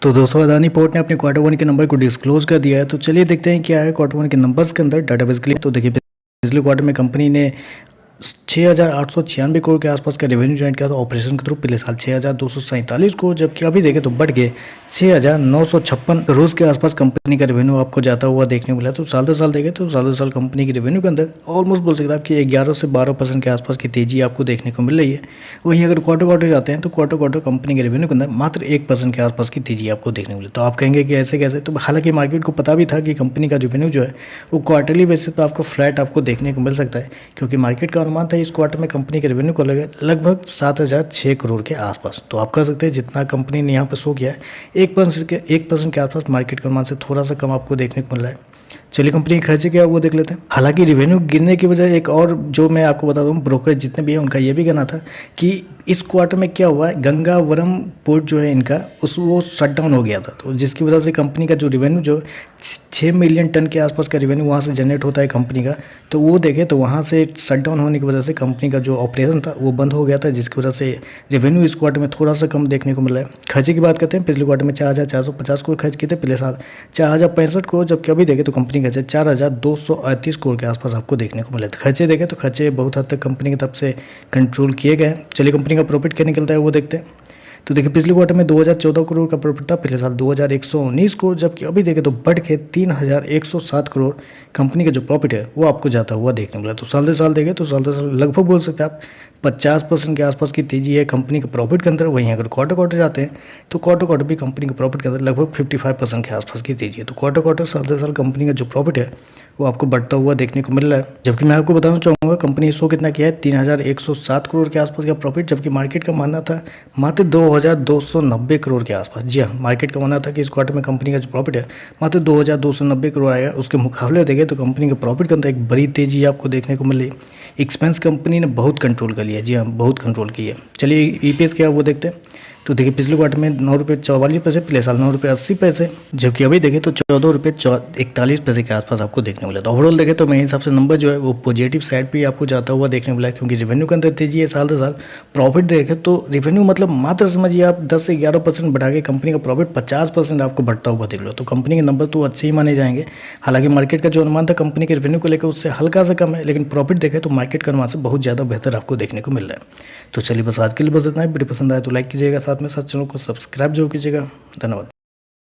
तो दोस्तों अदानी पोर्ट ने अपने क्वार्टर वन के नंबर को डिस्क्लोज कर दिया है। तो चलिए देखते हैं क्या है क्वार्टर वन के नंबर्स के अंदर डाटाबेस के लिए। तो देखिए पिछले क्वार्टर में कंपनी ने 6,896 करोड़ के आसपास का रेवेन्यू जनरेट किया था ऑपरेशन के थ्रू पिछले साल 6,247 करोड़, जबकि अभी देखें तो बढ़ के 6,956 करोड़ के आसपास कंपनी का रेवेन्यू आपको जाता हुआ देखने को मिला। तो साल दर साल देखें तो साल दर साल कंपनी की रेवेन्यू के अंदर ऑलमोस्ट बोल सकते हैं आपकी 11 से 12% के आसपास की तेजी आपको देखने को मिल रही है। वहीं अगर क्वार्टर क्वार्टर जाते हैं तो क्वार्टर क्वार्टर कंपनी के रेवेन्यू के अंदर मात्र 1% के आसपास की तेजी आपको देखने को मिली। तो आप कहेंगे कि ऐसे कैसे, तो हालांकि मार्केट को पता भी था कि कंपनी का रेवेन्यू जो है वो क्वार्टरली बेसिस पर आपको फ्लैट आपको देखने को मिल सकता है, क्योंकि मार्केट का अनुमान था इस क्वार्टर में कंपनी के रेवेन्यू को लगभग 7,006 करोड़ के आसपास। तो आप कह सकते हैं जितना कंपनी ने यहाँ पर शो किया है 1% के आसपास मार्केट के अनुमान से थोड़ा सा कम आपको देखने को मिल रहा है। चलिए कंपनी के खर्चे क्या है वो देख लेते हैं। हालांकि रेवेन्यू गिरने की वजह एक और जो मैं आपको बता दूं, ब्रोकरेज जितने भी हैं उनका ये भी कहना था कि इस क्वार्टर में क्या हुआ है, गंगावरम पोर्ट जो है इनका वो शट डाउन हो गया था। तो जिसकी वजह से कंपनी का जो रेवेन्यू जो 6 मिलियन टन के आसपास का रेवेन्यू वहाँ से जनरेट होता है कंपनी का, तो वो देखें तो वहाँ से शट डाउन होने की वजह से कंपनी का जो ऑपरेशन था वो बंद हो गया था, जिसकी वजह से रेवेन्यू इस क्वार्टर में थोड़ा सा कम देखने को मिला है। खर्चे की बात करते हैं, पिछले क्वार्टर में 4,450 करोड़ खर्च किए थे, पिछले साल 4,065 करोड़, जबकि अभी देखें तो कंपनी खर्चे 4,238 करोड़ के आसपास आपको देखने को मिले थे। खर्चे देखें तो खर्चे बहुत हद तक कंपनी की तरफ से कंट्रोल किए गए हैं। चलिए कंपनी का प्रॉफिट क्या निकलता है वो देखते हैं। तो देखिए पिछले क्वार्टर में 2,014 करोड़ का प्रॉफिट था, पिछले साल 2,119 करोड़, जबकि अभी देखें तो बढ़ के 3,107 करोड़ कंपनी का जो प्रॉफिट है वो आपको जाता हुआ देखने मिला। तो साल दर साल देखें तो साल दर साल लगभग बोल सकते हैं आप 50% के आसपास की तेजी है कंपनी के प्रॉफिट के अंदर। वहीं अगर क्वार्टर क्वार्टर जाते हैं तो क्वार्टर क्वार्टर भी कंपनी के प्रॉफिट के अंदर लगभग 55% के आसपास की तेजी है। तो क्वार्टर क्वार्टर साल दर साल कंपनी का जो प्रॉफिट है वो आपको बढ़ता हुआ देखने को मिल रहा है। जबकि मैं आपको बताना चाहूँगा कंपनी शो कितना किया है, 3,107 करोड़ के आसपास का प्रॉफिट, जबकि मार्केट का मानना था मात्र 2,290 करोड़ के आसपास। जी हाँ, मार्केट का मानना था कि इस क्वार्टर में कंपनी का जो प्रॉफिट है मात्र 2,290 करोड़ आएगा। उसके मुकाबले देखें तो कंपनी के प्रॉफिट के अंदर एक बड़ी तेजी आपको देखने को मिल रही है। एक्सपेंस कंपनी ने बहुत कंट्रोल कर लिया है, जी हाँ बहुत कंट्रोल किया है। चलिए ईपीएस क्या है वो देखते हैं। तो देखिए पिछले क्वार्टर में 9.44 रुपये, पिछले साल 9.80 रुपये, जबकि अभी देखें तो 14.41 के आसपास आपको देखने मिला। तो ओवरऑल देखें तो मेरे हिसाब से नंबर जो है वो पॉजिटिव साइड पे आपको जाता हुआ देखने मिला है, क्योंकि रेवेन्यू के अंदर तेजी है साल दर साल। प्रॉफिट देखें तो रेवेन्यू मतलब मात्र समझिए आप 10 से 11% बढ़ा के कंपनी का प्रॉफिट 50% आपको बढ़ता हुआ देख लो। तो कंपनी के नंबर तो अच्छे ही माने जाएंगे। हालांकि मार्केट का जो अनुमान था कंपनी के रेवेन्यू को लेकर उससे हल्का सा कम है, लेकिन प्रॉफिट देखें तो मार्केट का अनुमान से बहुत ज़्यादा बेहतर आपको देखने को मिल रहा है। तो चलिए बस आज के लिए बस इतना ही। वीडियो पसंद आए तो लाइक कीजिएगा, साथ में साथ चैनल को सब्सक्राइब जरूर कीजिएगा। धन्यवाद।